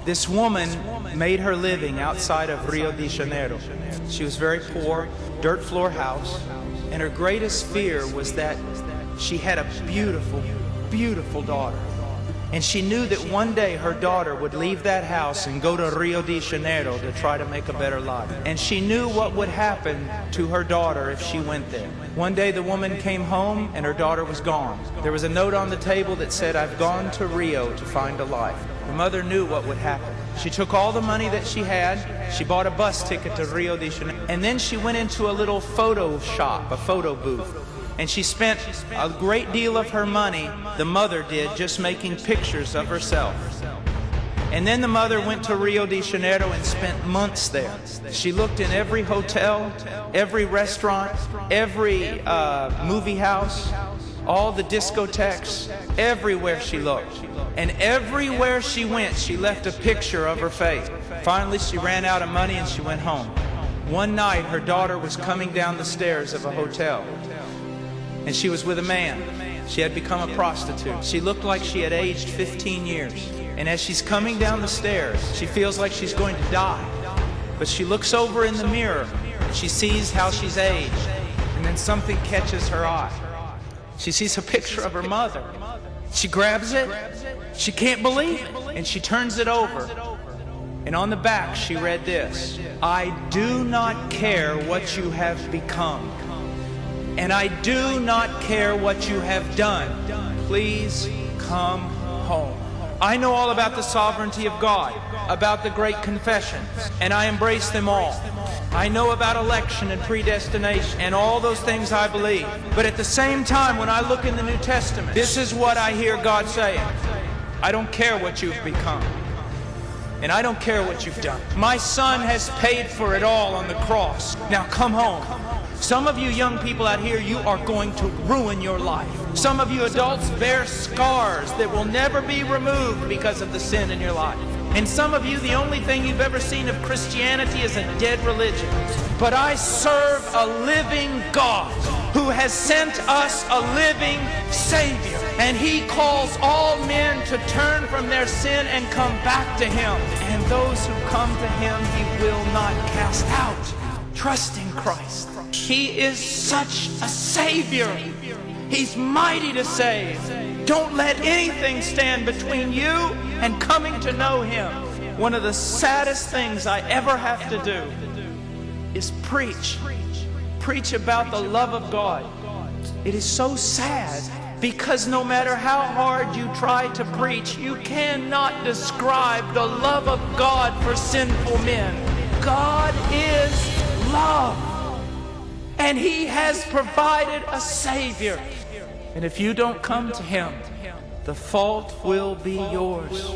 This woman made her living outside of Rio de Janeiro. She was very poor, dirt floor house, and her greatest fear was that she had a beautiful, beautiful daughter. And she knew that one day her daughter would leave that house and go to Rio de Janeiro to try to make a better life. And she knew what would happen to her daughter if she went there. One day the woman came home and her daughter was gone. There was a note on the table that said, "I've gone to Rio to find a life." The mother knew what would happen. She took all the money that she had, she bought a bus ticket to Rio de Janeiro, and then she went into a little photo shop, a photo booth. And she spent a great deal of her money, the mother did, just making pictures of herself. And then the mother went to Rio de Janeiro and spent months there. She looked in every hotel, every restaurant, every movie house, all the discotheques, everywhere she looked. And everywhere she went, she left a picture of her face. Finally, she ran out of money and she went home. One night, her daughter was coming down the stairs of a hotel. And she was with a man. She had become a prostitute. She looked like she had aged 15 years. And as she's coming down the stairs, she feels like she's going to die. But she looks over in the mirror. She sees how she's aged. And then something catches her eye. She sees a picture of her mother. She grabs it. She can't believe it. And she turns it over. And on the back, she read this: "I do not care what you have become. And I do not care what you have done. Please come home." I know all about the sovereignty of God, about the great confessions, and I embrace them all. I know about election and predestination, and all those things I believe. But at the same time, when I look in the New Testament, this is what I hear God saying: I don't care what you've become. And I don't care what you've done. My Son has paid for it all on the cross. Now come home. Some of you young people out here, you are going to ruin your life. Some of you adults bear scars that will never be removed because of the sin in your life. And some of you, the only thing you've ever seen of Christianity is a dead religion. But I serve a living God who has sent us a living Savior. And He calls all men to turn from their sin and come back to Him. And those who come to Him, He will not cast out. Trust in Christ. He is such a Savior. He's mighty to save. Don't let anything stand between you and coming to know Him. One of the saddest things I ever have to do is preach. Preach about the love of God. It is so sad because no matter how hard you try to preach, you cannot describe the love of God for sinful men. God is love. And He has provided a Savior. And if you don't come to Him, the fault will be yours.